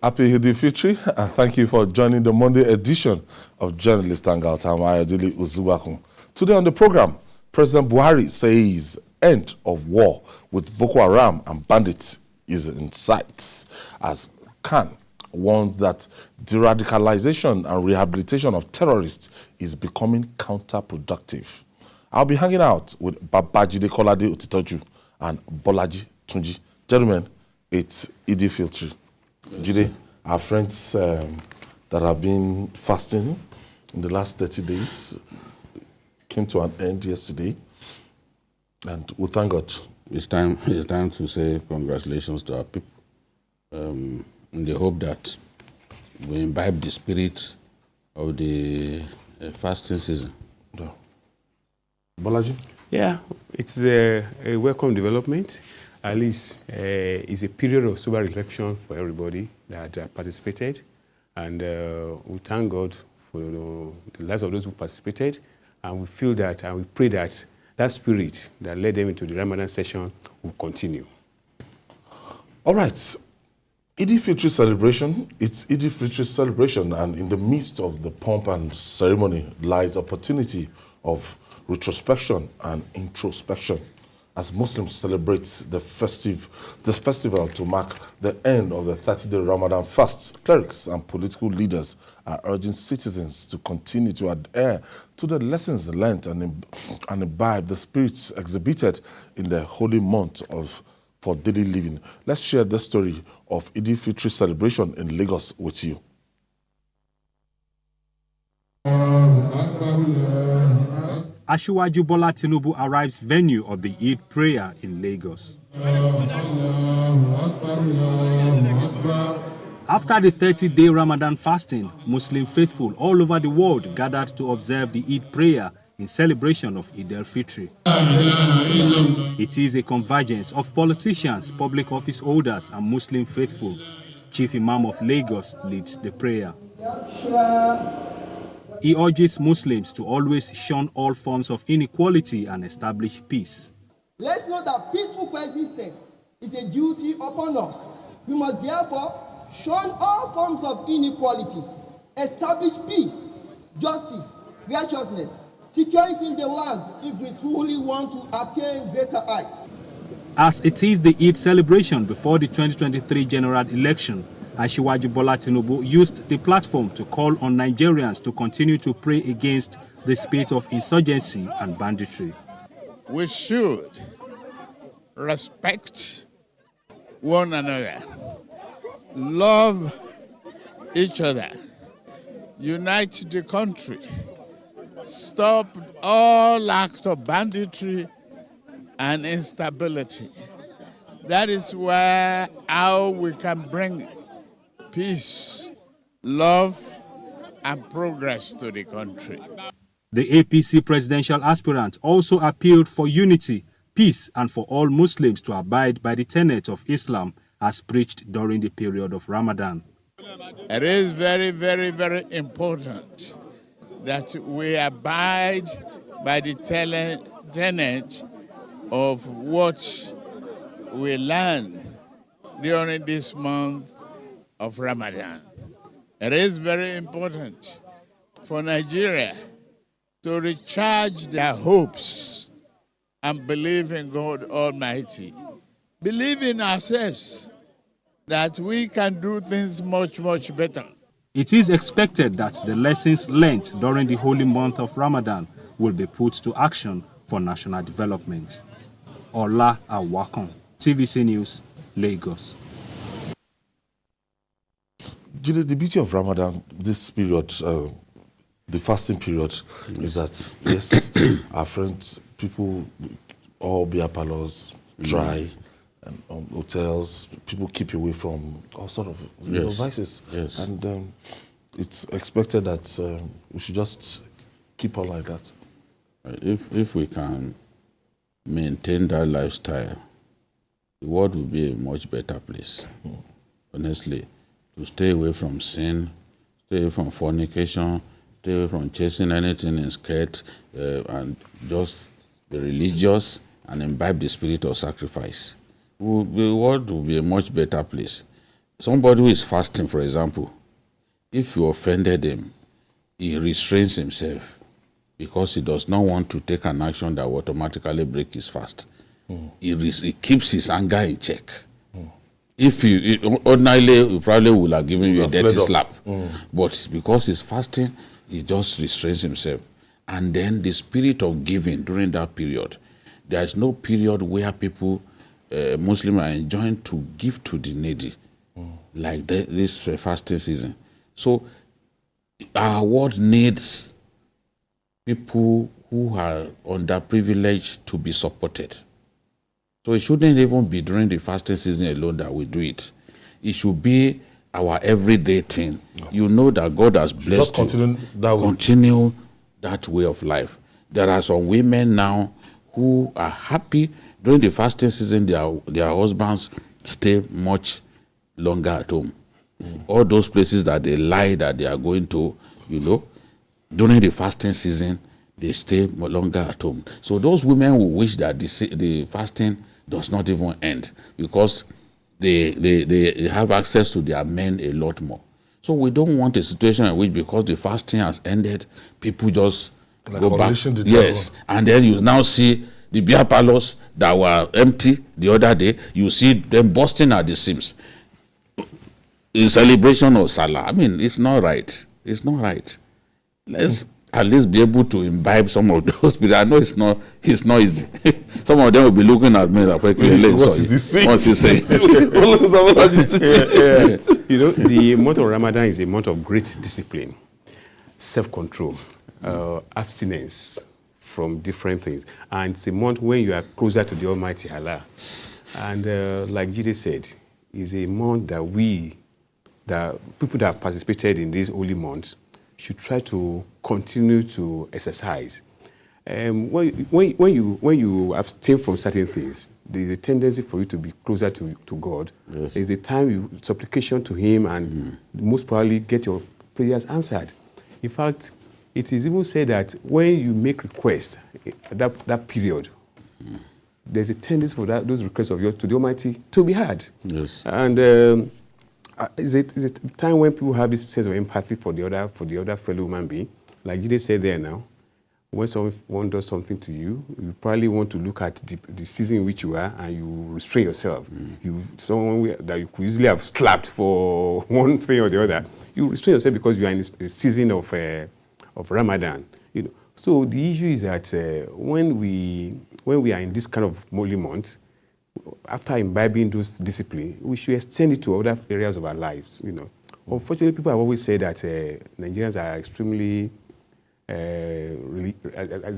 Happy Eid-el-fitr, and thank you for joining the Monday edition of Journalist Hangout. I'm Ayodele Uzuwakun. Today on the program, President Buhari says end of war with Boko Haram and bandits is in sight, as Khan warns that de-radicalization and rehabilitation of terrorists is becoming counterproductive. I'll be hanging out with Babajide Kolade Otitoju and Bolaji Tunji. Gentlemen, it's Eid-el-fitr. Jide, our friends that have been fasting in the last 30 days came to an end yesterday, and we thank God. It's time to say congratulations to our people. In the hope that we imbibe the spirit of the fasting season. Yeah. Bolaji? Yeah, it's a welcome development. At least it's a period of sober reflection for everybody that participated. And we thank God for the lives of those who participated. And we feel that, and we pray that that spirit that led them into the Ramadan session will continue. All right. Eid-el-fitr celebration, it's Eid-el-fitr celebration, and in the midst of the pomp and ceremony lies opportunity of retrospection and introspection as Muslims celebrate the festival to mark the end of the 30-day Ramadan fast. Clerics and political leaders are urging citizens to continue to adhere to the lessons learned and imbibe the spirits exhibited in the holy month for daily living. Let's share the story of Eid-el-fitr celebration in Lagos with you. Asiwaju Bola Tinubu arrives venue of the Eid prayer in Lagos. After the 30-day Ramadan fasting, Muslim faithful all over the world gathered to observe the Eid prayer in celebration of Eid-el-fitr. It is a convergence of politicians, public office holders, and Muslim faithful. Chief Imam of Lagos leads the prayer. He urges Muslims to always shun all forms of inequality and establish peace. Let's know that peaceful coexistence is a duty upon us. We must therefore shun all forms of inequalities, establish peace, justice, righteousness, security in the land if we truly want to attain greater heights. As it is the Eid celebration before the 2023 general election, Asiwaju Bola Tinubu used the platform to call on Nigerians to continue to pray against the spate of insurgency and banditry. We should respect one another, love each other, unite the country, stop all acts of banditry and instability. That is how we can bring peace, love, and progress to the country. The APC presidential aspirant also appealed for unity, peace, and for all Muslims to abide by the tenet of Islam as preached during the period of Ramadan. It is very, very, very important that we abide by the tenet of what we learn during this month of Ramadan. It is very important for Nigeria to recharge their hopes and believe in God Almighty. Believe in ourselves that we can do things much, much better. It is expected that the lessons learned during the holy month of Ramadan will be put to action for national development. Ola Awakon, TVC News, Lagos. Jide, the beauty of Ramadan, this period, the fasting period, is that, yes, our friends, people, all beer parlors, dry, and hotels, people keep away from all sort of vices. Yes. And it's expected that we should just keep on like that. If we can maintain that lifestyle, the world will be a much better place, honestly. To stay away from sin, stay away from fornication, stay away from chasing anything in skirt, and just be religious and imbibe the spirit of sacrifice. The world will be a much better place. somebody who is fasting, for example, if you offended him, he restrains himself because he does not want to take an action that will automatically break his fast. He keeps his anger in check. If you ordinarily, he probably would have given you a dirty slap. But because he's fasting, he just restrains himself. And then the spirit of giving during that period, there is no period where people, Muslims are enjoying to give to the needy, like this fasting season. So our world needs people who are underprivileged to be supported. So it shouldn't even be during the fasting season alone that we do it. It should be our everyday thing. You know that God has blessed you. Continue that way of life. There are some women now who are happy during the fasting season. Their husbands stay much longer at home. All those places that they lie that they are going to, during the fasting season, they stay longer at home. So those women will wish that the fasting does not even end because they have access to their men a lot more. So we don't want a situation in which because the fasting has ended, people just go back. Yes, and then you now see the beer parlors that were empty the other day, you see them bursting at the seams in celebration of Salah. I mean, it's not right. It's not right. Let's at least be able to imbibe some of those people. I know it's not easy. Some of them will be looking at me like, what is he saying? What's he saying? The month of Ramadan is a month of great discipline, self-control, abstinence from different things. And it's a month when you are closer to the Almighty Allah. And like Jide said, it's a month that people that have participated in these holy months should try to continue to exercise. When you abstain from certain things, there is a tendency for you to be closer to God. Yes. There is a time you supplication to Him and most probably get your prayers answered. In fact, it is even said that when you make requests at that period, there's a tendency for those requests of yours to the Almighty to be heard. Yes. And is it a time when people have this sense of empathy for the other fellow human being? Like Jide said there now, when someone does something to you, you probably want to look at the season in which you are and you restrain yourself. Someone that you could easily have slapped for one thing or the other, you restrain yourself because you are in a season of Ramadan. So the issue is that when we are in this kind of holy month, after imbibing those discipline, we should extend it to other areas of our lives. Unfortunately, people have always said that Nigerians are extremely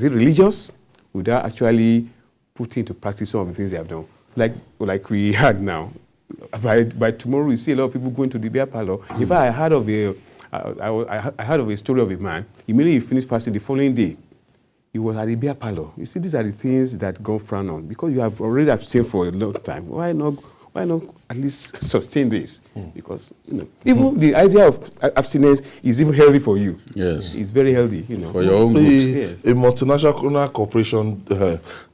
religious without actually putting into practice some of the things they have done. Like we had now. By tomorrow, we see a lot of people going to the beer parlor. In fact, I heard of a story of a man. Immediately he finished fasting the following day, he was at the beer parlor. You see, these are the things that God frown on. Because you have already abstained for a long time, why not at least sustain this? Because even the idea of abstinence is even healthy for you. Yes, it's very healthy. For your own good. Yes. A multinational corporation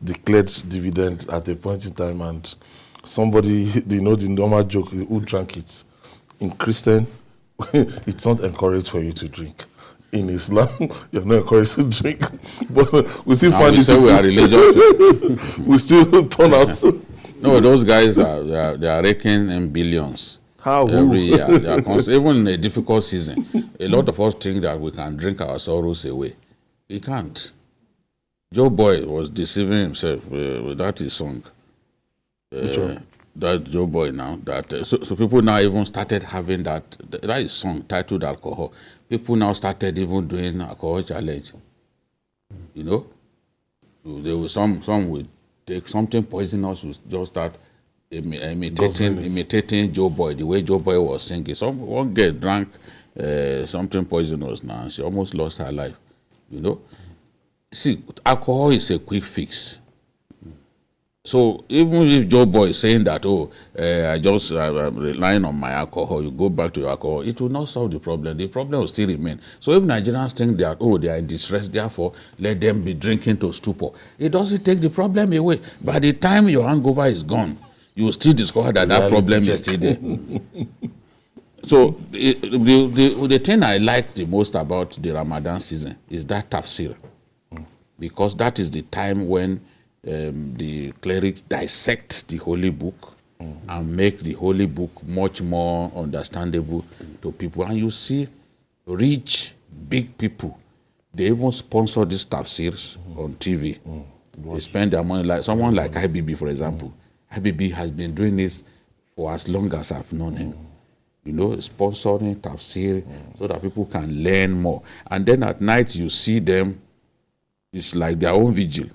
declared dividend at a point in time, and somebody, the normal joke, who drank it in Christian, it's not encouraged for you to drink. In Islam, you're not encouraged to drink, but we still find this. We are religious. We still turn out. No, those guys they are raking in billions. How? Every year, even in a difficult season. A lot of us think that we can drink our sorrows away. We can't. Joe Boy was deceiving himself with that his song. Which one? That Joe Boy now. So people now even started having that is song titled Alcohol. People now started even doing alcohol challenge. There were some would take something poisonous, would just start imitating Joe Boy, the way Joe Boy was singing. One girl drank something poisonous now, and she almost lost her life. See, alcohol is a quick fix. So even if Joe Boy is saying that, I'm relying on my alcohol, you go back to your alcohol, it will not solve the problem. The problem will still remain. So if Nigerians think that, they are in distress, therefore let them be drinking to stupor, it doesn't take the problem away. By the time your hangover is gone, you will still discover that that problem is still there. So the thing I like the most about the Ramadan season is that tafsir, because that is the time when the clerics dissect the holy book and make the holy book much more understandable to people. And you see rich, big people, they even sponsor these tafsirs on TV. They spend their money, like someone like IBB, for example. IBB has been doing this for as long as I've known him. You know, sponsoring tafsir so that people can learn more. And then at night you see them, it's like their own vigil.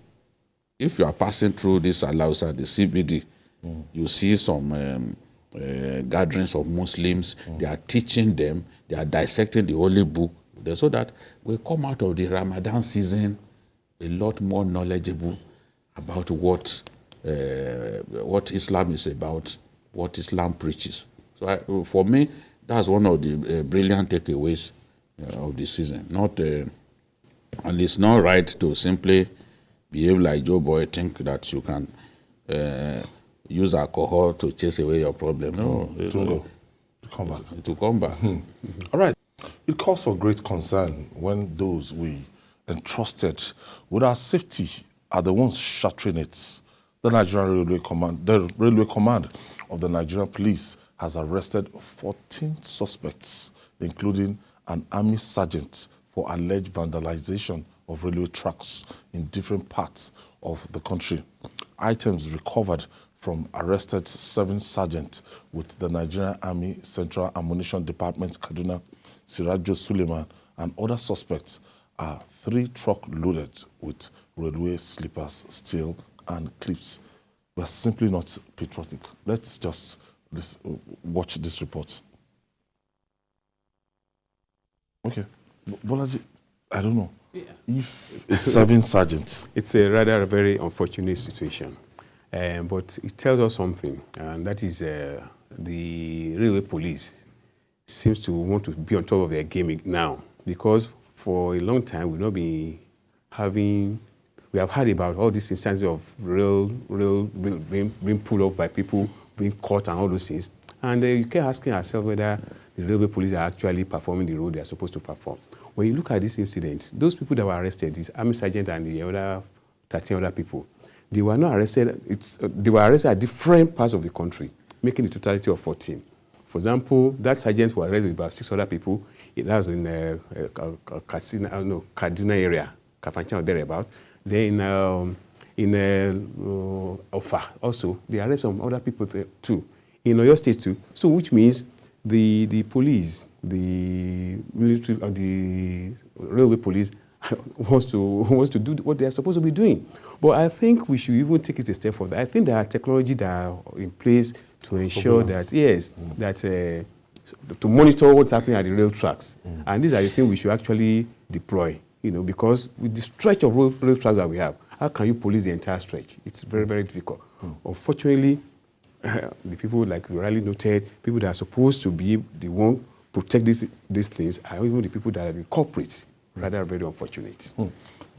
If you are passing through this Alausa, the CBD, you see some gatherings of Muslims. They are teaching them, they are dissecting the holy book, so that we come out of the Ramadan season a lot more knowledgeable about what Islam is about, what Islam preaches. So for me, that's one of the brilliant takeaways of the season. And it's not right to simply behave like Joe Boy, think that you can use alcohol to chase away your problem. No, to come back. To come back. All right. It calls for great concern when those we entrusted with our safety are the ones shattering it. The Railway Command of the Nigerian Police has arrested 14 suspects, including an army sergeant, for alleged vandalization of railway tracks in different parts of the country. Items recovered from arrested 7 sergeants with the Nigerian Army Central Ammunition Department, Kaduna, Sirajo Suleiman, and other suspects are 3 trucks loaded with railway sleepers, steel, and clips. We are simply not patriotic. Let's just watch this report. Okay. Bolaji, I don't know. If a serving sergeant. It's a rather very unfortunate situation. But it tells us something, and that is the railway police seems to want to be on top of their game now, because for a long time we have heard about all these instances of rail being pulled off by people, being caught and all those things. And you keep asking ourselves whether the railway police are actually performing the role they are supposed to perform. When you look at this incident, those people that were arrested, this army sergeant and the other 13 other people, they were not arrested. They were arrested at different parts of the country, making the totality of 14. For example, that sergeant was arrested with about 6 other people. That was in Kaduna area, Kafanchan or thereabout. Then in Ofa also, they arrest some other people there too. In Oyo State too. So which means the police, the military, the railway police wants to do what they are supposed to be doing. But I think we should even take it a step further. I think there are technology that are in place to ensure that, to monitor what's happening at the rail tracks. And these are the things we should actually deploy, because with the stretch of rail tracks that we have, how can you police the entire stretch? It's very, very difficult. Unfortunately, the people, like we rightly noted, people that are supposed to be the one protect these things are even the people that are the culprits. Rather very unfortunate.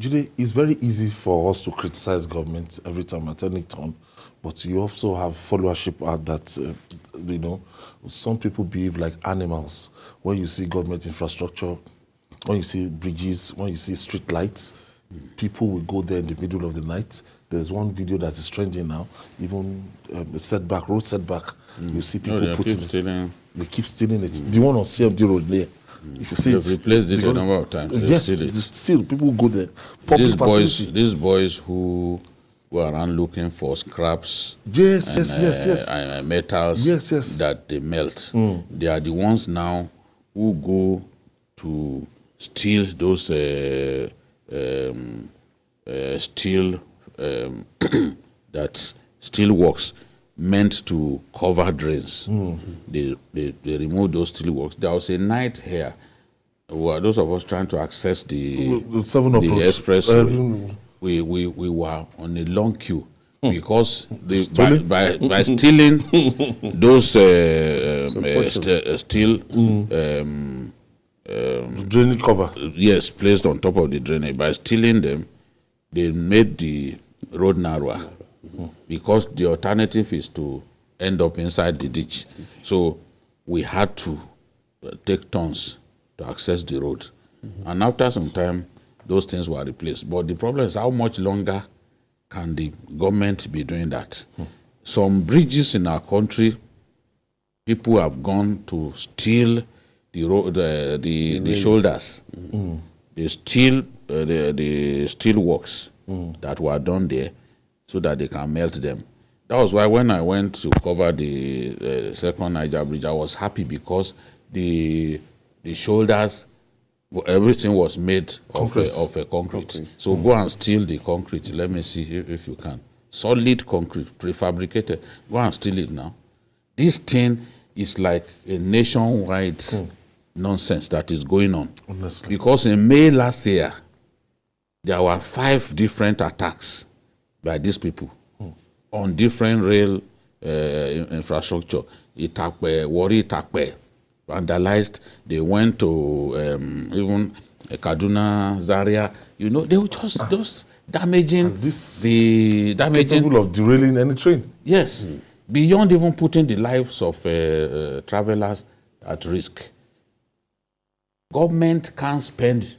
Jude, it's very easy for us to criticize government every time at any turn, but you also have followership at that, some people behave like animals. When you see government infrastructure, when you see bridges, when you see street lights, people will go there in the middle of the night. There's one video that is trending now, even road setback. You see people putting it. They keep stealing it. The one on CMD road there. If you see they've replaced it a number of times. Yes, still people go there. These boys who were around looking for scraps, yes, and metals that they melt. They are the ones now who go to steal those steel that steel works meant to cover drains. They removed those steel works. There was a night here where those of us trying to access the expressway. We were on a long queue because by stealing those steel drainage cover. Yes, placed on top of the drainage. By stealing them, they made the road narrower. Because the alternative is to end up inside the ditch. So we had to take turns to access the road. And after some time, those things were replaced. But the problem is, how much longer can the government be doing that? Some bridges in our country, people have gone to steal the road, the shoulders. They steal the steel works that were done there so that they can melt them. That was why when I went to cover the second Niger bridge, I was happy because the shoulders, everything was made of a concrete. So go and steal the concrete. Let me see if you can. Solid concrete, prefabricated. Go and steal it now. This thing is like a nationwide nonsense that is going on. Honestly. Because in May last year, there were 5 different attacks by these people on different rail infrastructure. Itakpe, Wari Itakpe, vandalized. They went to even Kaduna, Zaria. You know, they were just damaging capable of derailing any train. Yes, beyond even putting the lives of travelers at risk. Government can't spend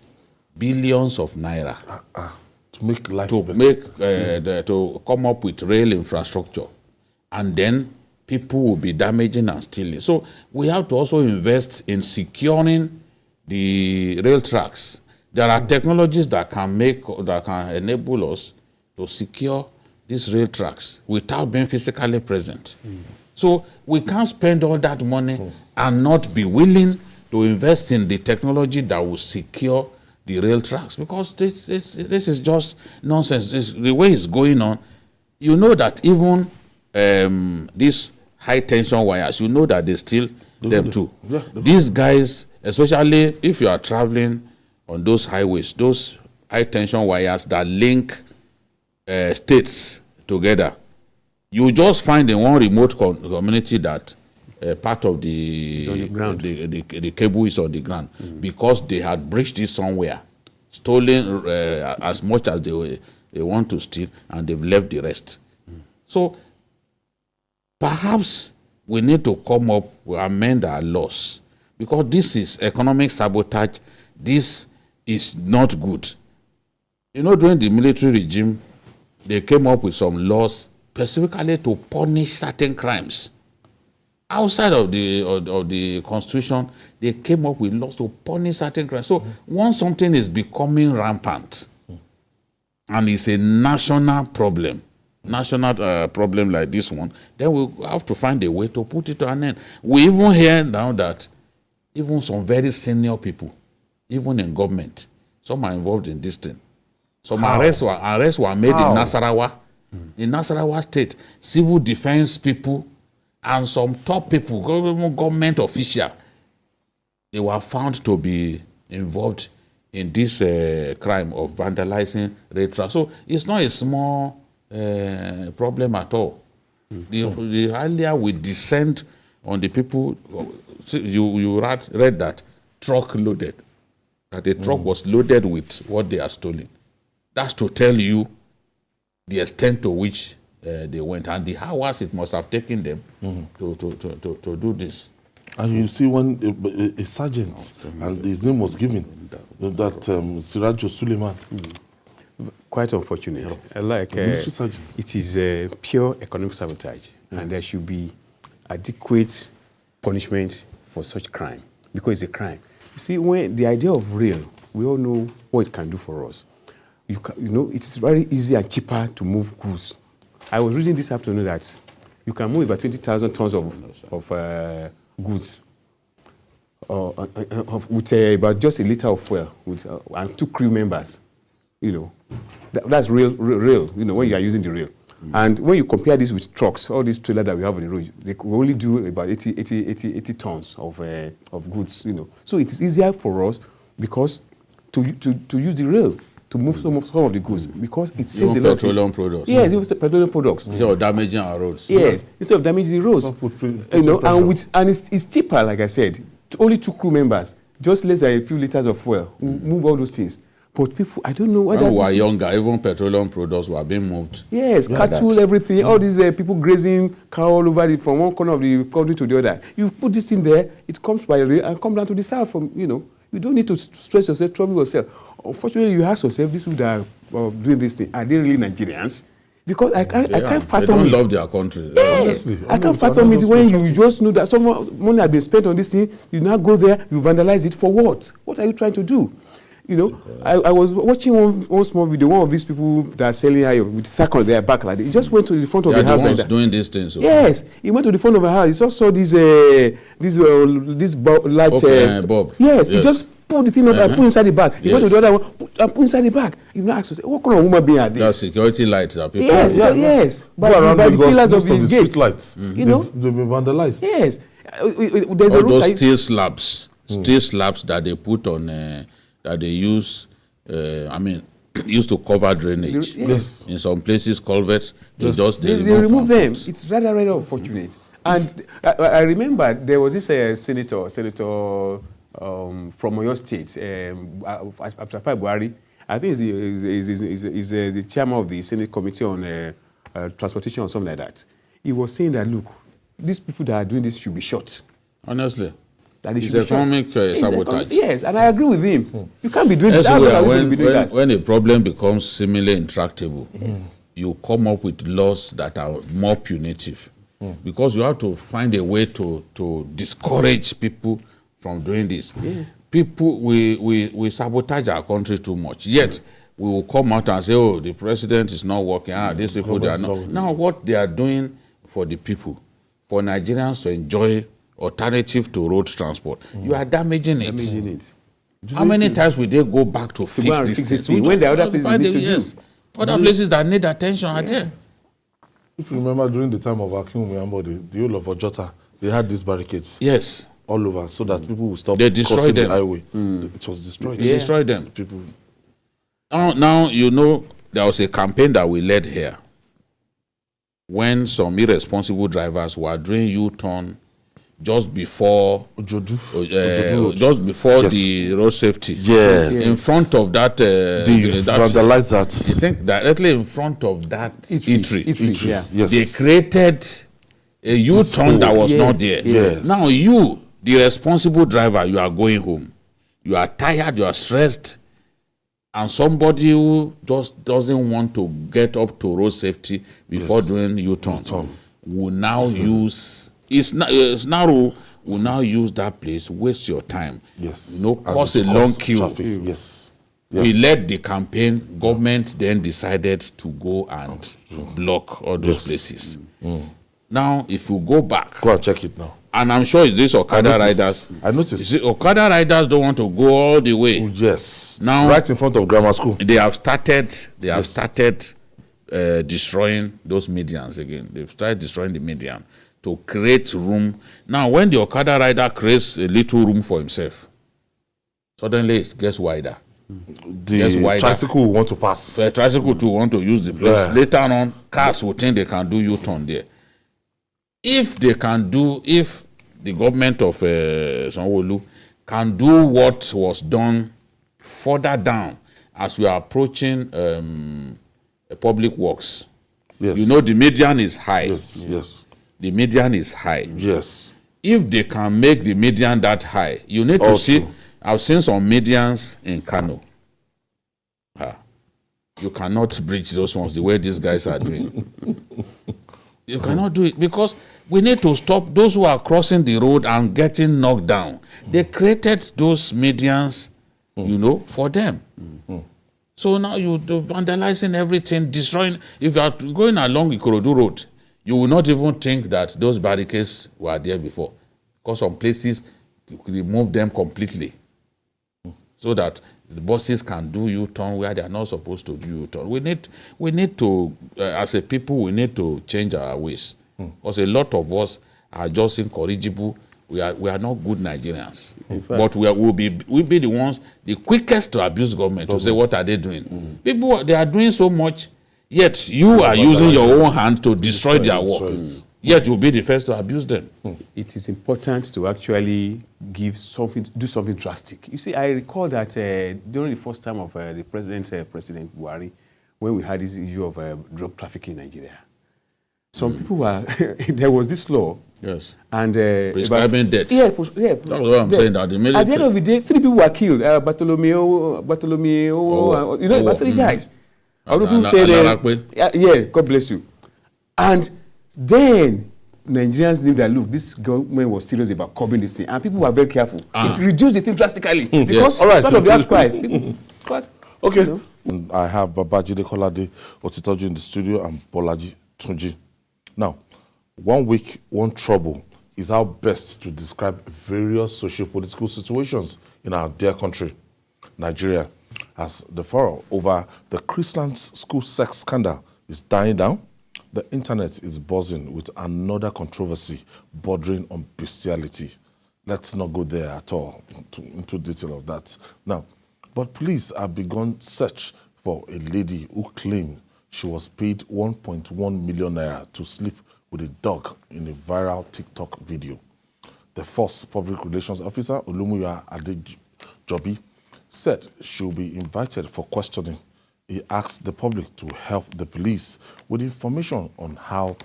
billions of naira to make life to come up with rail infrastructure, and then people will be damaging and stealing. So we have to also invest in securing the rail tracks. There are technologies that can enable us to secure these rail tracks without being physically present. So we can't spend all that money and not be willing to invest in the technology that will secure the rail tracks, because this is just nonsense. The way it's going on, you know that even these high tension wires, you know that they steal them too. Yeah, these guys, especially if you are traveling on those highways, those high tension wires that link states together, you just find in one remote community that part of the cable is on the ground because they had breached it somewhere, stolen as much as they want to steal, and they've left the rest. So perhaps we need to come up with amend our laws, because this is economic sabotage. This is not good. You know, during the military regime, they came up with some laws specifically to punish certain crimes. Outside of the constitution, they came up with laws to punish certain crimes. So once something is becoming rampant, and it's a national problem like this one, then we have to find a way to put it to an end. We even hear now that even some very senior people, even in government, some are involved in this thing. Some arrests were made in Nasarawa. In Nasarawa state, civil defense people and some top people, government official, they were found to be involved in this crime of vandalizing rail tracks. So it's not a small problem at all. The earlier we descend on the people, you read that truck loaded, that the truck was loaded with what they are stealing. That's to tell you the extent to which they went and the hours it must have taken them to do this. And you see, when a sergeant, and his name was given, that Sirajo Suleiman. Quite unfortunate. Like it is pure economic sabotage, and there should be adequate punishment for such crime, because it's a crime. You see, when the idea of rail, we all know what it can do for us. You know, it's very easy and cheaper to move goods. I was reading this afternoon that you can move about 20,000 tons of goods with about just a liter of fuel and 2 crew members. You know, that's real. You know, when you are using the rail, and when you compare this with trucks, all these trailers that we have on the road, they will only do about 80 tons of goods. You know, so it is easier for us because to use the rail to move some of the goods, because it saves a lot of petroleum products. Yes, it was petroleum products. Instead of damaging our roads. Yes, instead of damaging the roads. You know, and it's cheaper, like I said. Only 2 crew members, just less than a few liters of fuel, move all those things. But people, I don't know whether when we were younger, even petroleum products were being moved. Yes, cattle, everything, all these people grazing cow all over from one corner of the country to the other. You put this in there, it comes by rail and come down to the south from, you don't need to stress yourself, trouble yourself. Unfortunately, you ask yourself, these people that are doing this thing, are they really Nigerians? Because I can't fathom it. They don't love their country. Yes. Honestly, I can't fathom it when you just know that some money has been spent on this thing, you now go there, you vandalize it for what? What are you trying to do? I was watching one small video, one of these people that are selling iron with sack on their back like that. He just went to the front of the house. They are the ones doing these things. Okay. Yes, he went to the front of the house. He just saw this light bulb. Yes, he just pulled the thing up and put inside the bag. He went to the other one and put inside the bag. You know, asked, what kind of woman being at this? That's security lights that people. Yes. By the pillars of the gate. Lights. They've been vandalized. Yes. There's all those steel slabs that they put on, that they use, used to cover drainage. Yes. In some places, culverts, they remove them. It's rather unfortunate. And I remember there was this senator from Oyo State, after Buhari. I think he's the chairman of the Senate Committee on Transportation or something like that. He was saying that, look, these people that are doing this should be shot. Honestly. That it's economic sabotage. Yes, and I agree with him. You can't be doing this. When a problem becomes seemingly intractable, you come up with laws that are more punitive. Because you have to find a way to discourage people from doing this. Yes. People, we sabotage our country too much. Yet, we will come out and say, oh, the president is not working. These people, they are not. Now, what they are doing for the people, for Nigerians to enjoy alternative to road transport, you are damaging it. How many times will they go back to fix this thing? When the other places need to do. Other places that need attention are there. If you remember, during the time of Akinwumi Ambode, the whole of Ojota, they had these barricades. Yes. All over, so that people will stop crossing the highway. It was destroyed. They destroyed them. People. Now, there was a campaign that we led here when some irresponsible drivers were doing U-turn just before just before the road safety. Yes. In front of that vandalized that. You think directly in front of that eatery. Yeah. Yes. They created a U-turn that was not there. Yes. Now you, the responsible driver, you are going home. You are tired, you are stressed, and somebody who just doesn't want to get up to road safety before doing U-turn will now use will now use that place, waste your time. Yes. Cause a long queue. Traffic. Yes. Yeah. We led the campaign. Government then decided to go and block all those places. Now, if you go back, go and check it now. And I'm sure it's these Okada riders. I noticed. Okada riders don't want to go all the way. Oh, yes. Now, right in front of grammar school. They have started destroying those medians again. They've started destroying the median to create room. Now, when the Okada rider creates a little room for himself, suddenly it gets wider. The tricycle will want to pass. The tricycle too want to use the place. Yeah. Later on, cars will think they can do U-turn there. If the government of Sanwo-Olu can do what was done further down as we are approaching public works, yes. The median is high. Yes. The median is high. Yes. If they can make the median that high, you need to see. I've seen some medians in Kano. You cannot breach those ones the way these guys are doing. You cannot do it because we need to stop those who are crossing the road and getting knocked down. They created those medians, for them. So now you're vandalizing everything, destroying. If you are going along Ikorodu Road, you will not even think that those barricades were there before. Because some places, you could remove them completely. So that the buses can do U-turn where they are not supposed to do U-turn. We need to, as a people, we need to change our ways. Because a lot of us are just incorrigible. We are not good Nigerians. But we'll be the ones, the quickest to abuse government, to say, what are they doing? People, they are doing so much, yet you are using your own hand to destroy their work. yet you'll be the first to abuse them. It is important to actually do something drastic. You see, I recall that during the first time of the President Buhari, when we had this issue of drug trafficking in Nigeria, some people were, there was this law. Yes. And prescribing death. Yeah. That's what I'm saying. That the military. At the end of the day, 3 people were killed. Bartholomew, about 3 guys. Other people said, yeah, God bless you. And then Nigerians knew that, look, this government was serious about curbing this thing, and people were very careful. It reduced the thing drastically because Yes. All right. part of the outcry. People, Okay. You know? I have Babajide Kolade Otitoju in the studio and Bolaji Tunji. Now, 1 week, one trouble is how best to describe various socio-political situations in our dear country, Nigeria, as the furor over the Christian's school sex scandal is dying down. The internet is buzzing with another controversy bordering on bestiality. Let's not go there at all into detail of that. Now, but police have begun search for a lady who claimed she was paid 1.1 million naira to sleep with a dog in a viral TikTok video. The first public relations officer, Olumuyiwa Adejobi, said she'll be invited for questioning. He asked the public to help the police with information on how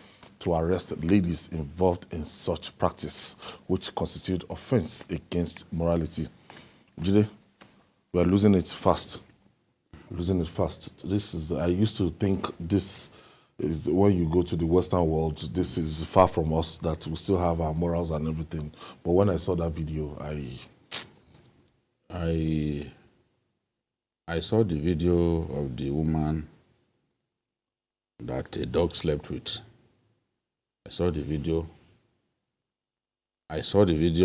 to arrest ladies involved in such practice, which constitute offense against morality. Jide, we are losing it fast. Losing it fast. I used to think this is when you go to the Western world, this is far from us, that we still have our morals and everything. But when I saw that video, I saw the video of the woman that a dog slept with. I saw the video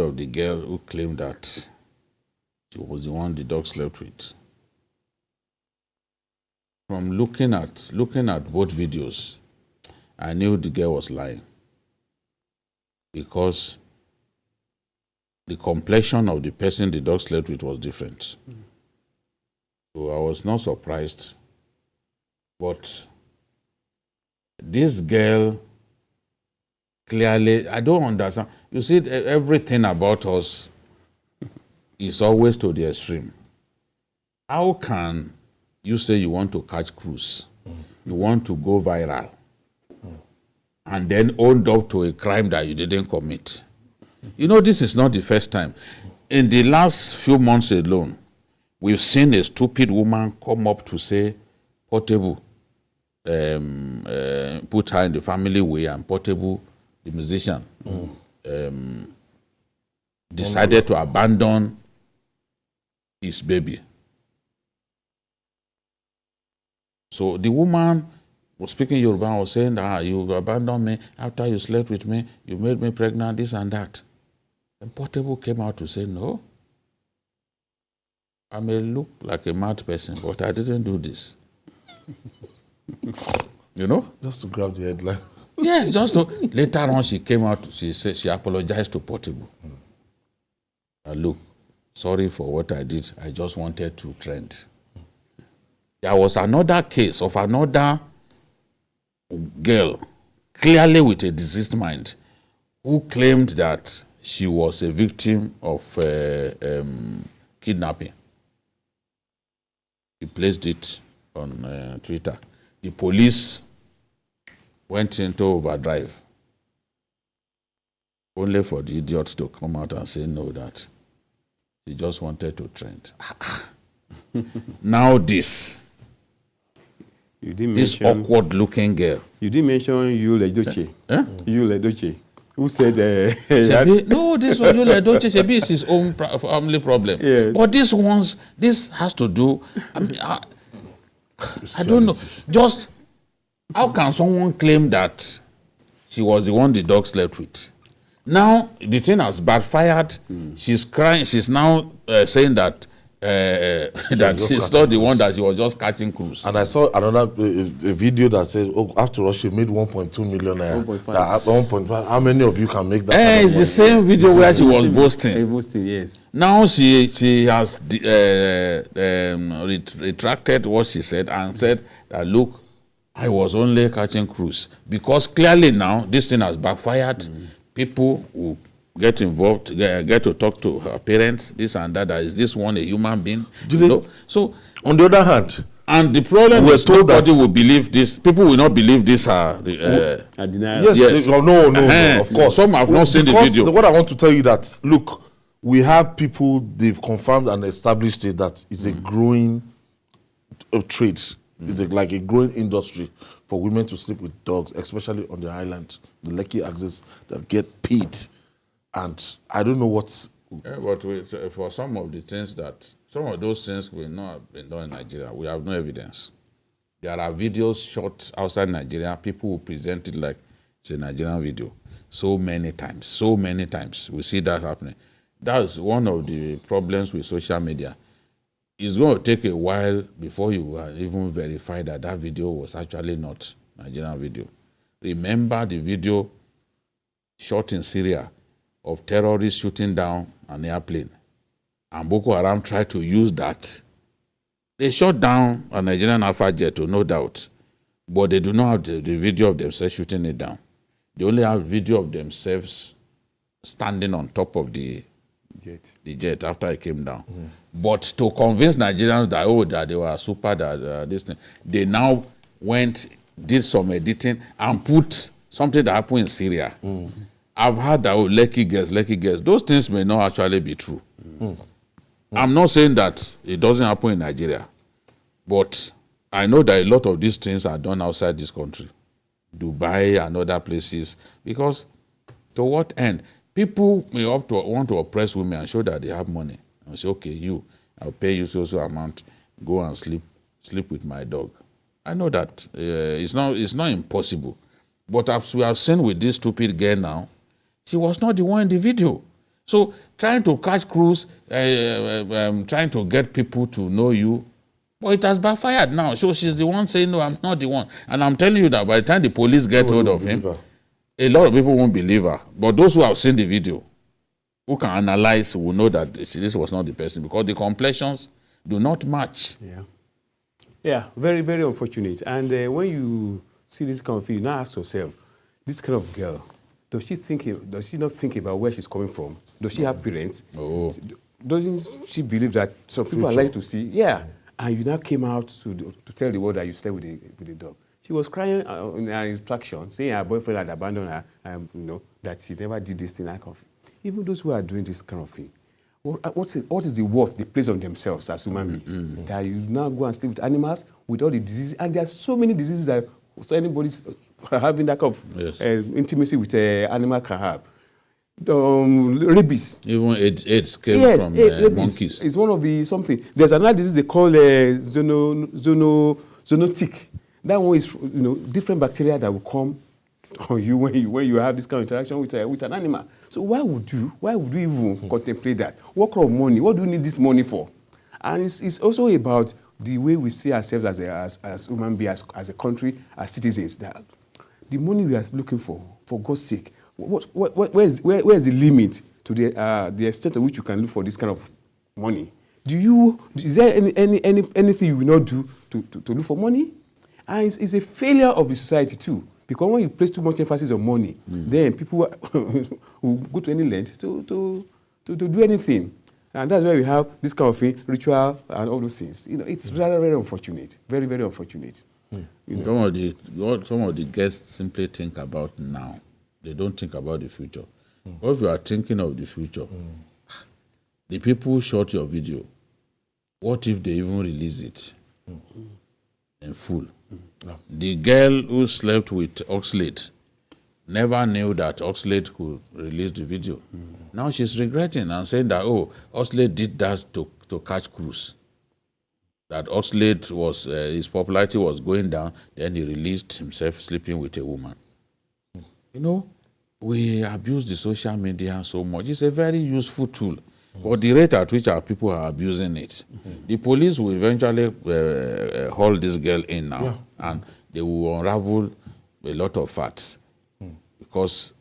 of the girl who claimed that she was the one the dog slept with. From looking at both videos, I knew the girl was lying because the complexion of the person the dog slept with was different. So I was not surprised. But this girl, clearly, I don't understand. You see, everything about us is always to the extreme. How can you say you want to catch cruise, you want to go viral, and then own up to a crime that you didn't commit? You know, this is not the first time. In the last few months alone, we've seen a stupid woman come up to say, Portable, put her in the family way, and Portable, the musician, decided to abandon his baby. So the woman was speaking Yoruba and was saying that you abandoned me after you slept with me, you made me pregnant, this and that. And Portable came out to say, no, I may look like a mad person, but I didn't do this. You know? just to grab the headline. Yes, just to. Later on, she came out, she said she apologized to Portable. Look, sorry for what I did. I just wanted to trend. There was another case of another girl, clearly with a diseased mind, who claimed that she was a victim of kidnapping. He placed it on Twitter. The police went into overdrive, only for the idiots to come out and say no, that he just wanted to trend. Now this awkward-looking girl. You didn't mention Yul Edochie. Yul Edochie, who said... no, this was Yul Edochie. Shebi is his own family problem. Yes. But this has to do... I don't know. Just, how can someone claim that she was the one the dog slept with? Now, the thing has backfired. She's crying. She's now saying that that she's not the one, that she was just catching cruise. And I saw another a video that said, oh, after all, she made 1.2 million naira. 1.5. 1.5. How many of you can make that? It's the same video where she was boasting. Boasting, yes. Now she has retracted what she said and said that, look, I was only catching cruise. Because clearly now, this thing has backfired. People who get involved, get to talk to her parents, this and that. Is this one a human being? So, on the other hand, and the problem we're is told nobody that will believe this. People will not believe this. yes. No, of course. Some have not seen the video. What I want to tell you that, look, we have people, they've confirmed and established it that it's a growing trade. It's like a growing industry for women to sleep with dogs, especially on the island, the Lekki axis, that get paid. And I don't know what's... But for some of those things will not have been done in Nigeria. We have no evidence. There are videos shot outside Nigeria. People will present it like it's a Nigerian video. So many times. We see that happening. That's one of the problems with social media. It's going to take a while before you even verify that that video was actually not Nigerian video. Remember the video shot in Syria of terrorists shooting down an airplane, and Boko Haram tried to use that. They shot down a Nigerian Alpha jet, no doubt, but they do not have the video of themselves shooting it down. They only have video of themselves standing on top of the jet after it came down. But to convince Nigerians that they were super, this thing, they now did some editing and put something that happened in Syria. I've heard that, lucky guess. Those things may not actually be true. I'm not saying that it doesn't happen in Nigeria, but I know that a lot of these things are done outside this country, Dubai and other places, because to what end? People may want to oppress women and show that they have money. And say, okay, I'll pay you so amount, go and sleep with my dog. I know that it's not impossible. But as we have seen with this stupid girl now, she was not the one in the video. So trying to catch crews, trying to get people to know you, but it has backfired now. So she's the one saying, no, I'm not the one. And I'm telling you that by the time the police get hold of him, a lot of people won't believe her. But those who have seen the video, who can analyze, will know that this was not the person, because the complexions do not match. Yeah, very, very unfortunate. And when you see this kind of thing, you now ask yourself, this kind of girl, does she not think about where she's coming from? Does she have parents? Doesn't she believe that some people are like to see? Yeah. And you now came out to tell the world that you slept with the dog. She was crying in her instruction, saying her boyfriend had abandoned her, that she never did this thing. Even those who are doing this kind of thing, what is the worth they place on themselves as human beings? That you now go and sleep with animals with all the diseases, and there are so many diseases that anybody's having that kind of intimacy with an animal can have. Rabies. Even AIDS came from monkeys. It's one of the something. There's another disease they call zoonotic. That one is different bacteria that will come on you when you have this kind of interaction with an animal. So why would you even contemplate that? What kind of money? What do you need this money for? And it's also about the way we see ourselves as human beings, as a country, as citizens. That the money we are looking for God's sake, where is the limit to the extent to which you can look for this kind of money? Is there anything you will not do to look for money? And it's a failure of the society too, because when you place too much emphasis on money, then people will go to any length to do anything. And that's why we have this kind of thing, ritual and all those things. It's very, very unfortunate. Very, very unfortunate. Some of the guests simply think about now. They don't think about the future. But if you are thinking of the future, the people who shot your video, what if they even release it in full? The girl who slept with Oxlade never knew that Oxlade could release the video. Now she's regretting and saying that, Oxlade did that to catch cruise. That Oxlade was, his popularity was going down, then he released himself sleeping with a woman. We abuse the social media so much. It's a very useful tool. But the rate at which our people are abusing it, the police will eventually haul this girl in now, and they will unravel a lot of facts. Because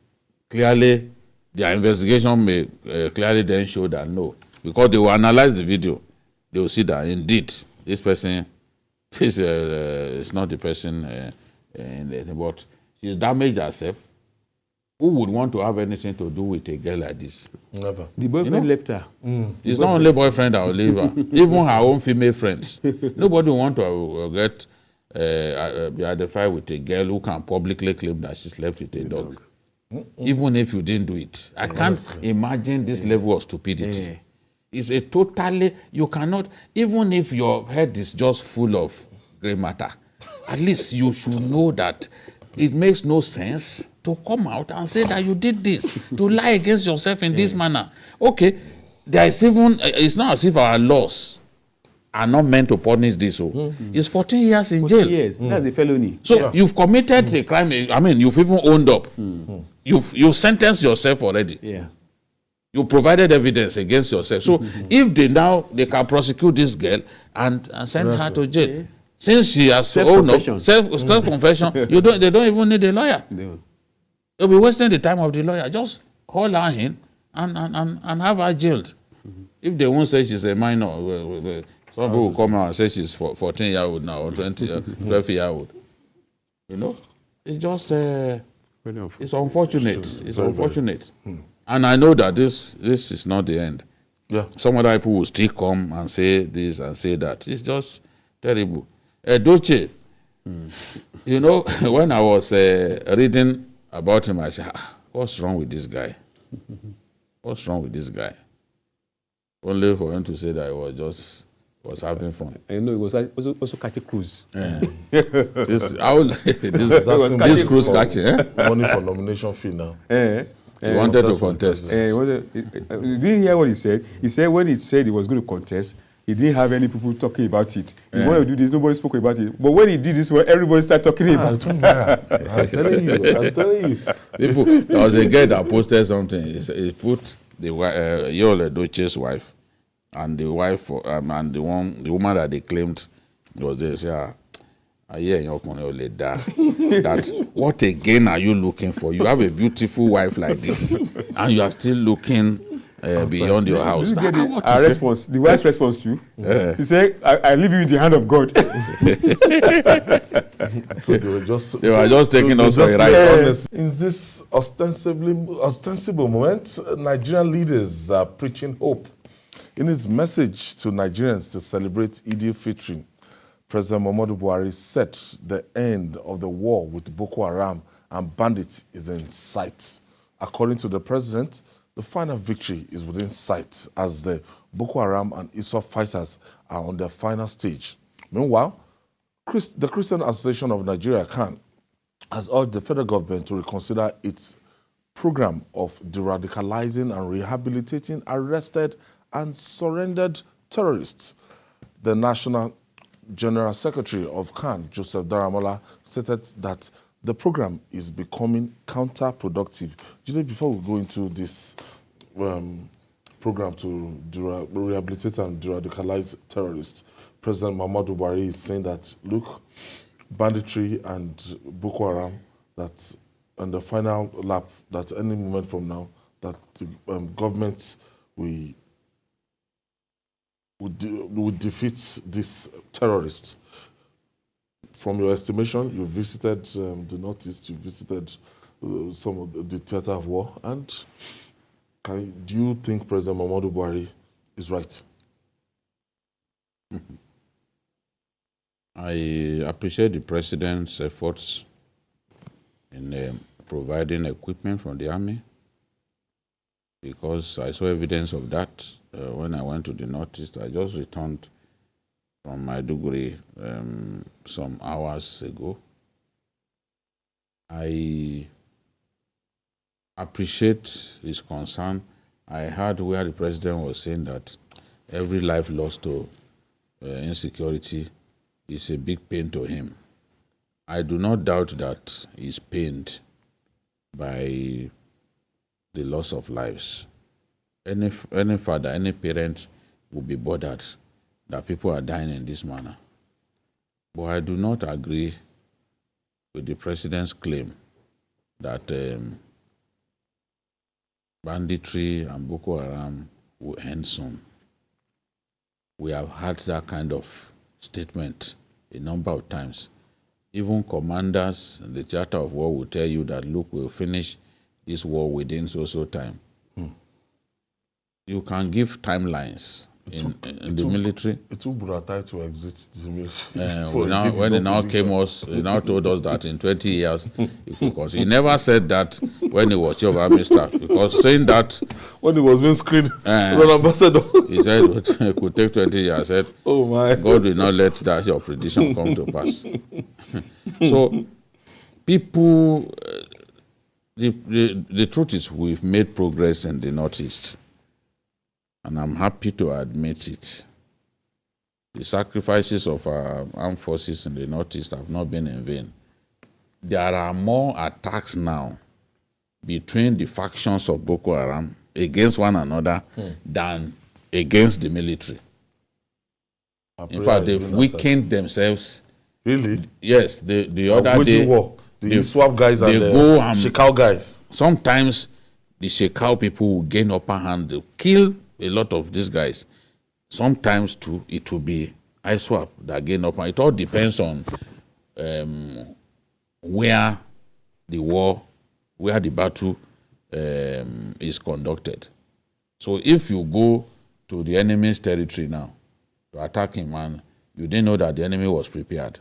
clearly, their investigation may clearly then show that no. Because they will analyze the video, they will see that indeed, this person is not the person but she's damaged herself. Who would want to have anything to do with a girl like this? Never. The boyfriend left her. It's not only boyfriend that will leave her. Even her own female friends. Nobody want to get be identified with a girl who can publicly claim that she slept with a dog. Even if you didn't do it. I can't imagine this level of stupidity. It's a totally, you cannot, even if your head is just full of grey matter, at least you should know that it makes no sense to come out and say that you did this, to lie against yourself in this manner. Okay, there is even, it's not as if our laws are not meant to punish this. So it's 14 years in 14 jail. years. That's a felony. So you've committed a crime. I mean, you've even owned up. You've sentenced yourself already. Yeah. You provided evidence against yourself. So if they can prosecute this girl and send her to jail. Yes. Since she has Self-confession. Self-confession, they don't even need a lawyer. No. They'll be wasting the time of the lawyer. Just haul her in and have her jailed. If they won't say she's a minor, some people will come out and say she's 14-year-old now or 12-year-old. You know, it's just it's unfortunate. It's unfortunate. And I know that this is not the end. Yeah. Some other people will still come and say this and say that. It's just terrible. Doche, you know, when I was reading about him, I said, what's wrong with this guy? What's wrong with this guy? Only for him to say that he was having fun. I know it was also catching cruise. This cruise catching. Money for nomination fee now. He wanted to contest. You didn't hear what he said? He said when he said he was going to contest, he didn't have any people talking about it. He wanted to do this, nobody spoke about it. But when he did this, everybody started talking about it. I'm telling you. People, there was a guy that posted something. He put the Yul Edochie's wife and the wife and the woman that they claimed was there. Say, that what again are you looking for? You have a beautiful wife like this, and you are still looking beyond your house. Did you get the response? The wife's response to you? He said, I leave you in the hand of God. So they were just taking us for a ride. In this ostensible moment, Nigerian leaders are preaching hope. In his message to Nigerians to celebrate Eid-el-fitr, President Muhammadu Buhari said the end of the war with Boko Haram and bandits is in sight. According to the president, the final victory is within sight as the Boko Haram and ISWAP fighters are on their final stage. Meanwhile, the Christian Association of Nigeria, CAN, has urged the federal government to reconsider its program of de-radicalizing and rehabilitating arrested and surrendered terrorists. The National General Secretary of CAN, Joseph Daramola, stated that the program is becoming counterproductive. Before we go into this program to rehabilitate and de-radicalize terrorists, President Muhammadu Buhari is saying that, look, banditry and Boko Haram, that on the final lap, that any moment from now, that the government will defeat these terrorists. From your estimation, you visited the Northeast, you visited some of the theater of war, and do you think President Muhammadu Buhari is right? I appreciate the president's efforts in providing equipment from the army, because I saw evidence of that when I went to the Northeast. I just returned from Maiduguri some hours ago. I appreciate his concern. I heard where the president was saying that every life lost to insecurity is a big pain to him. I do not doubt that he's pained by the loss of lives. Any father, any parent will be bothered that people are dying in this manner. But I do not agree with the president's claim that banditry and Boko Haram will end soon. We have had that kind of statement a number of times. even commanders in the Charter of War will tell you that, look, we'll finish this war within so time. You can give timelines in the military. It took Buratai to exit the military. When he now he now told us that in 20 years, because he never said that when he was chief of army staff, because saying that when he was being screened, an ambassador, he said it could take 20 years. I said, oh my God will not let that your prediction come to pass. So, people, the truth is we've made progress in the Northeast. And I'm happy to admit it. The sacrifices of our armed forces in the Northeast have not been in vain. There are more attacks now between the factions of Boko Haram against one another than against the military. In fact, they've weakened themselves. Really? Yes. The other day, war. The swap guys and the Shekau guys. Sometimes the Shekau people will gain upper hand. They'll kill a lot of these guys. Sometimes too, it will be ISWAP that gain up. It all depends on where the battle is conducted. So if you go to the enemy's territory now to attack him and you didn't know that the enemy was prepared,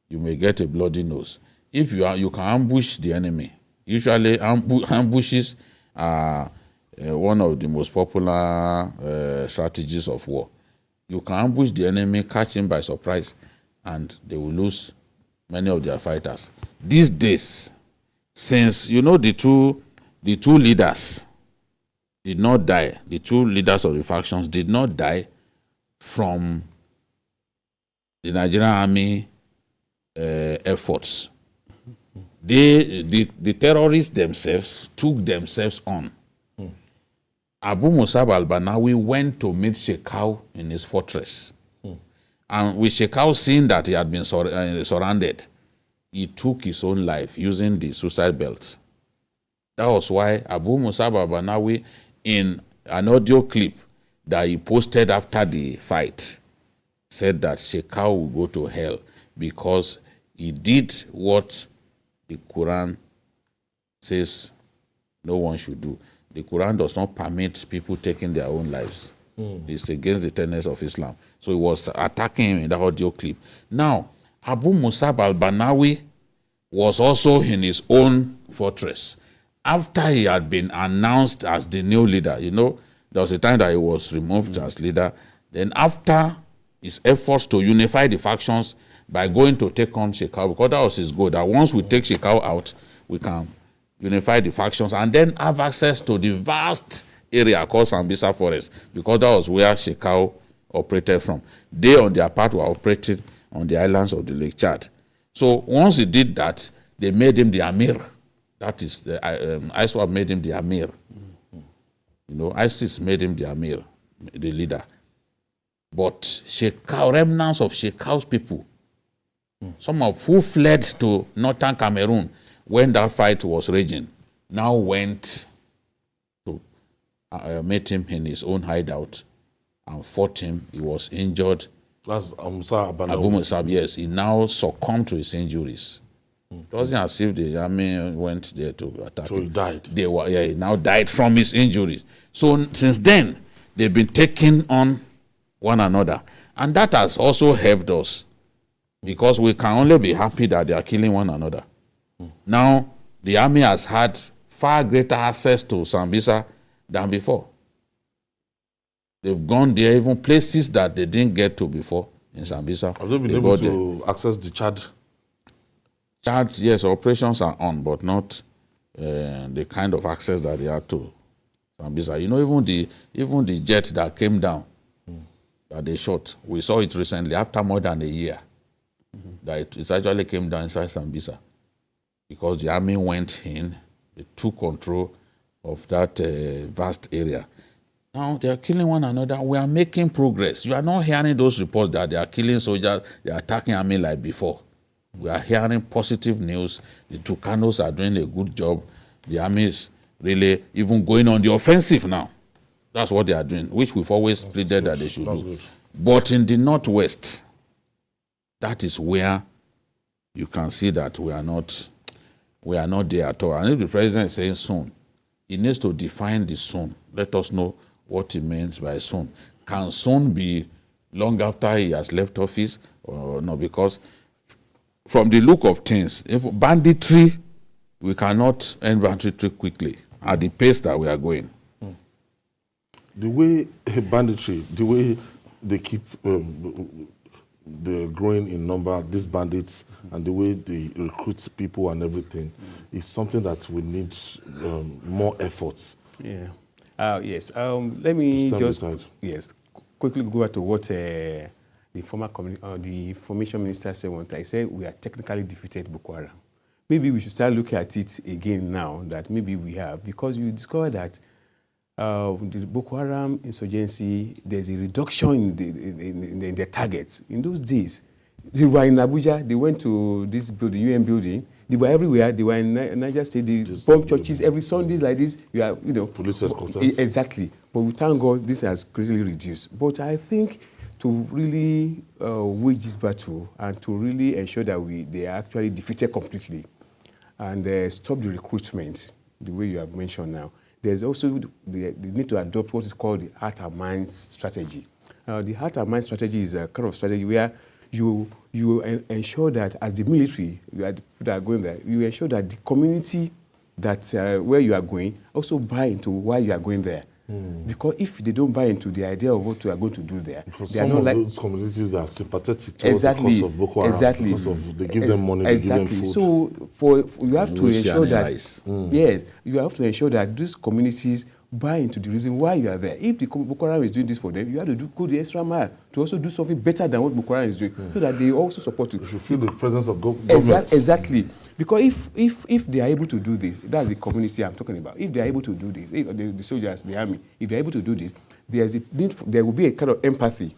you may get a bloody nose. If you can ambush the enemy. Usually ambushes are one of the most popular strategies of war. You can ambush the enemy, catch him by surprise, and they will lose many of their fighters. These days, since the two leaders did not die, the two leaders of the factions did not die from the Nigerian army efforts. The terrorists themselves took themselves on. Abu Musab al-Banawi went to meet Shekau in his fortress. And with Shekau seeing that he had been surrounded, he took his own life using the suicide belt. That was why Abu Musab al-Banawi, in an audio clip that he posted after the fight, said that Shekau will go to hell because he did what the Quran says no one should do. The Quran does not permit people taking their own lives. It's against the tenets of Islam. So he was attacking him in the audio clip. Now, Abu Musab al-Banawi was also in his own fortress. After he had been announced as the new leader, there was a time that he was removed as leader. Then after his efforts to unify the factions by going to take on Shekau, because that was his goal, that once we take Shekau out, we can unify the factions and then have access to the vast area called Sambisa Forest, because that was where Shekau operated from. They, on their part, were operating on the islands of the Lake Chad. So once he did that, they made him the Amir. That is, ISWAP made him the Amir. ISIS made him the Amir, the leader. But Shekau, remnants of Shekau's people, some of who fled to northern Cameroon when that fight was raging, now went to meet him in his own hideout and fought him. He was injured. That's Abu Musab, yes. He now succumbed to his injuries. It wasn't as if the army went there to attack him. So he died. He now died from his injuries. So since then, they've been taking on one another. And that has also helped us, because we can only be happy that they are killing one another. Now, the army has had far greater access to Sambisa than before. They've gone there, even places that they didn't get to before in Sambisa. Have they been able to access the Chad? Chad, yes, operations are on, but not the kind of access that they had to Sambisa. Even the jet that came down, that they shot, we saw it recently, after more than a year, that it actually came down inside Sambisa. Because the army went in, they took control of that vast area. Now they are killing one another. We are making progress. You are not hearing those reports that they are killing soldiers, they are attacking army like before. We are hearing positive news. The Tucanos are doing a good job. The army is really even going on the offensive now. That's what they are doing, which we've always pleaded that they should do. But in the Northwest, that is where you can see that we are not there at all. And if the president is saying soon, he needs to define the soon. Let us know what he means by soon. Can soon be long after he has left office or no? Because from the look of things, if banditry, we cannot end banditry quickly at the pace that we are going. The way banditry, the way they keep they're growing in number, these bandits, and the way they recruit people and everything, is something that we need more efforts. Yeah. Yes. Let me just quickly go back to what the information minister said one time. He said we are technically defeated Boko Haram. Maybe we should start looking at it again now that maybe we have, because you discover that the Boko Haram insurgency, there's a reduction in their targets. In those days, they were in Abuja, they went to this building, UN building, they were everywhere, they were in Niger State, they bombed churches every Sundays like this. Police headquarters. Exactly. But we thank God this has greatly reduced. But I think to really wage this battle and to really ensure that they are actually defeated completely and stop the recruitment, the way you have mentioned now, there's also the need to adopt what is called the heart and mind strategy. The heart and mind strategy is a kind of strategy where you ensure that as the military, that are going there, you ensure that the community that where you are going also buy into why you are going there. Because if they don't buy into the idea of what you are going to do there, because they are some not of those communities that are sympathetic towards the cause of Boko Haram, because of they give them money, they give them food. So you have to ensure that yes, you have to ensure that these communities buy into the reason why you are there. If the Boko Haram is doing this for them, you have to go the extra mile to also do something better than what Boko Haram is doing, so that they also support you. You should feel the presence of government. Exactly. Because if they are able to do this, that's the community I'm talking about. If they are able to do this, if the soldiers, the army, if they are able to do this, there will be a kind of empathy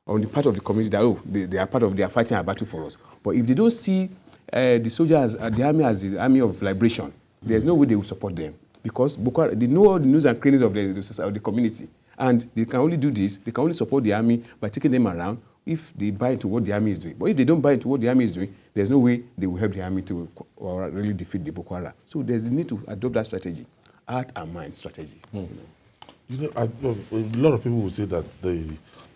on the part of the community that they are fighting a battle for us. But if they don't see the soldiers, the army as the army of liberation, there's no way they will support them, because they know all the news and crannies of the community, and they can only do this. They can only support the army by taking them around if they buy into what the army is doing. But if they don't buy into what the army is doing, there's no way they will help the army to or really defeat the Boko Haram. So there's a need to adopt that strategy, heart and mind strategy. A lot of people will say that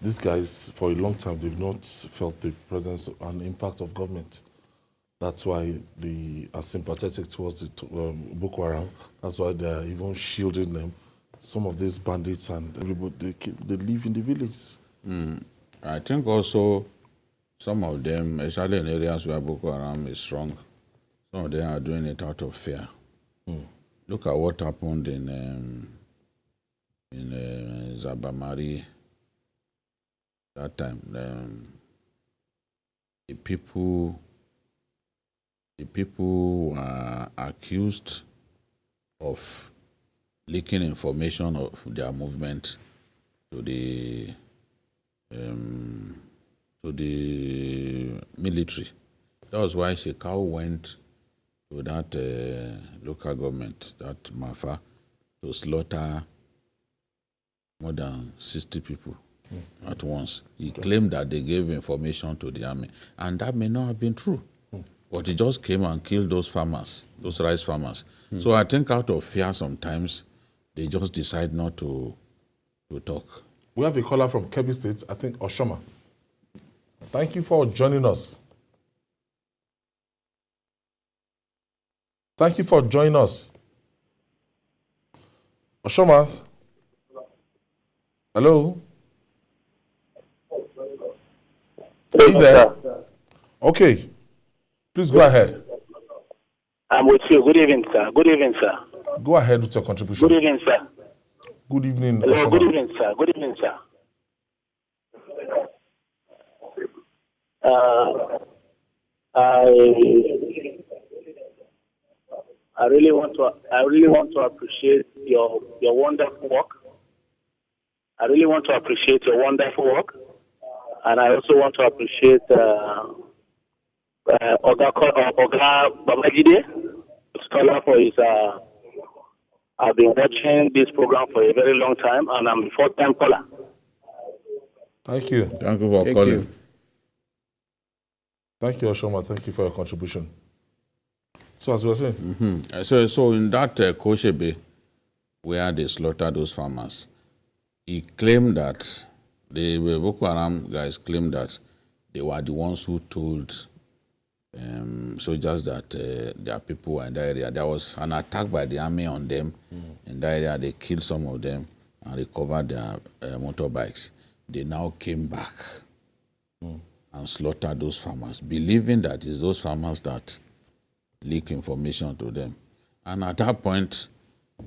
these guys, for a long time, they've not felt the presence and impact of government. That's why they are sympathetic towards the Boko Haram. That's why they are even shielding them. Some of these bandits and everybody, they live in the villages. I think also some of them, especially in areas where Boko Haram is strong, some of them are doing it out of fear. Look at what happened in Zabamari that time. The people were accused of leaking information of their movement to the military. That was why Shekau went to that local government, that Mafa, to slaughter more than 60 people at once. He claimed that they gave information to the army, and that may not have been true. But he just came and killed those farmers, those rice farmers. So I think out of fear sometimes, they just decide not to talk. We have a caller from Kebbi State, I think Oshoma. Thank you for joining us. Thank you for joining us. Oshoma. Hello? Are you there? Okay. Please go ahead. I'm with you. Good evening, sir. Good evening, sir. Go ahead with your contribution. Good evening, sir. Good evening, Hello, Oshoma. good evening, sir. Good evening, sir. I really want to appreciate your wonderful work. I really want to appreciate your wonderful work, and I also want to appreciate Oga Babajide, scholar, for his. I've been watching this program for a very long time, and I'm a fourth-time caller. Thank you. Thank you for calling. Thank you, Oshoma. Thank you for your contribution. So, as you were saying, So in that Koshebe, where they slaughtered those farmers, he claimed that the Boko Haram guys claimed that they were the ones who told soldiers that their people were in that area. There was an attack by the army on them in that area. They killed some of them and recovered their motorbikes. They now came back and slaughtered those farmers, believing that it's those farmers that leak information to them. And at that point,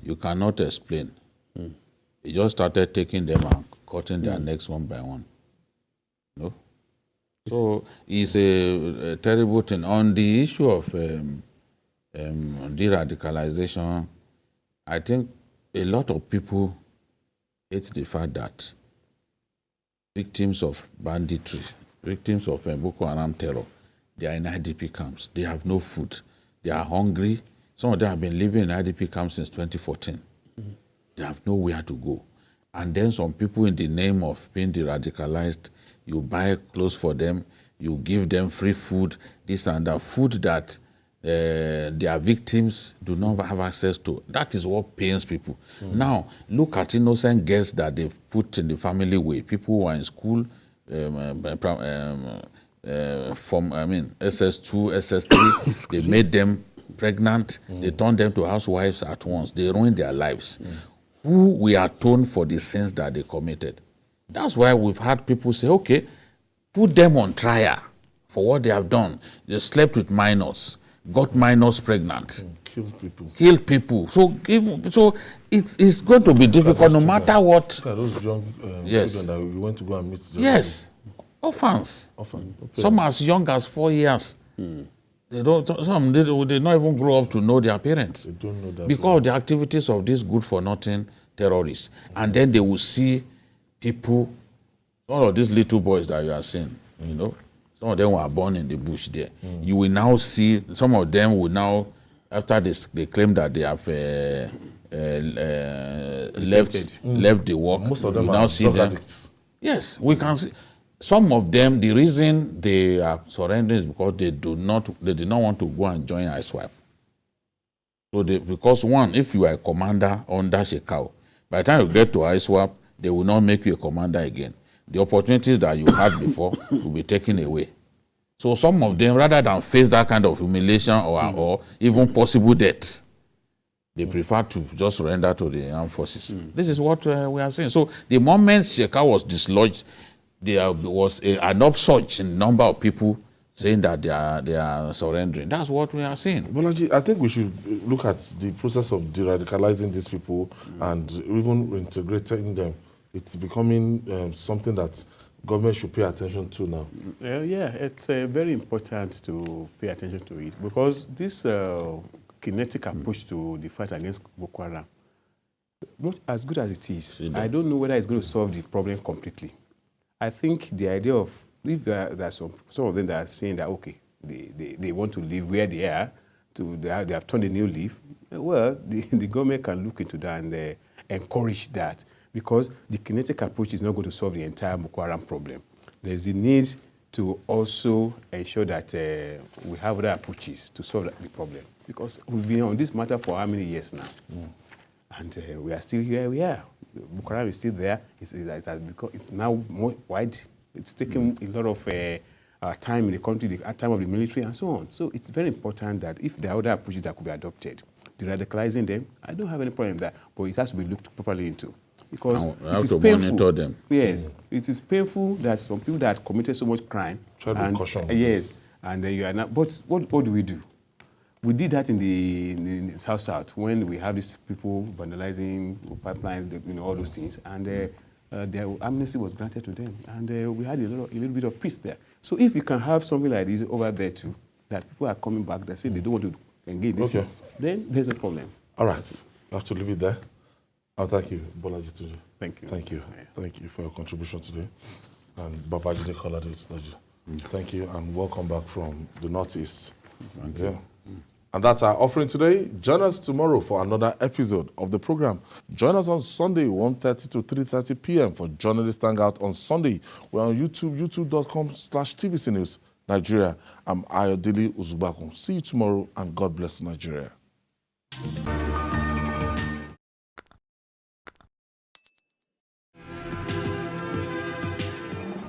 you cannot explain. They just started taking them and cutting their necks one by one. No? So it's a terrible thing. On the issue of de-radicalization, I think a lot of people hate the fact that victims of banditry, victims of Boko Haram terror, they are in IDP camps. They have no food. They are hungry. Some of them have been living in IDP camps since 2014. They have nowhere to go. And then some people, in the name of being de-radicalized, you buy clothes for them, you give them free food, this and that, food that their victims do not have access to. That is what pains people. Now, look at innocent girls that they've put in the family way. People who are in school, from SS2, SS3, they made them pregnant, they turned them to housewives at once, they ruined their lives. Who we atone for the sins that they committed. That's why we've had people say, okay, put them on trial for what they have done. They slept with minors, got minors pregnant, killed people. So it's going to be difficult no matter what. Look at those young children that we went to go and meet. Yes, orphans. Some as young as 4 years. Some they not even grow up to know their parents. They don't know their because parents. of the activities of these good-for-nothing terrorists. And then they will see people, all of these little boys that you are seeing, you know, some of them were born in the bush there. You will now see, some of them will now, after they claim that they have left the work, Most of them you are now see drug them. addicts. Yes, we can see. Some of them, the reason they are surrendering is because they did not want to go and join ISWAP. So because one, if you are a commander under Shekau, by the time you get to ISWAP, they will not make you a commander again. The opportunities that you had before will be taken away. So some of them, rather than face that kind of humiliation or even possible death, they prefer to just surrender to the armed forces. This is what we are saying. So the moment Shekau was dislodged, there was an upsurge in the number of people saying that they are surrendering. That's what we are seeing. Bolaji, I think we should look at the process of de-radicalizing these people and even reintegrating them. It's becoming something that government should pay attention to now. Yeah, it's very important to pay attention to it because this kinetic approach to the fight against Boko Haram, not as good as it is, I don't know whether it's going to solve the problem completely. I think the idea of, if there are some of them that are saying that, okay, they want to live where they are, they have turned a new leaf, well, the government can look into that and encourage that because the kinetic approach is not going to solve the entire Boko Haram problem. There's a need to also ensure that we have other approaches to solve the problem because we've been on this matter for how many years now? And we are still here, we are. Boko Haram is still there. It's now more wide. It's taken a lot of time in the country, the time of the military and so on. So it's very important that if there are other approaches that could be adopted, de-radicalizing them, I don't have any problem with that, but it has to be looked properly into. Because we it have is to painful. monitor them. Yes, it is painful that some people that committed so much crime. Try to caution. Yes, and you are not. But what do we do? We did that in the South when we have these people vandalizing pipelines, all those things, and their amnesty was granted to them, and we had a little bit of peace there. So if we can have something like this over there too, that people are coming back that say they don't want to engage this, then there's a problem. All right, we have to leave it there. Thank you, Bolaji Tunji. Thank you. Thank you. Thank you for your contribution today. And Babajide Kolade Isnaji. Thank you, and welcome back from the Northeast. Thank you. And that's our offering today. Join us tomorrow for another episode of the program. Join us on Sunday, 1:30 to 3:30 p.m. for Journalist Hangout on Sunday. We're on YouTube, youtube.com/TVC News. Nigeria. I'm Ayodele Uzubakun. See you tomorrow, and God bless Nigeria.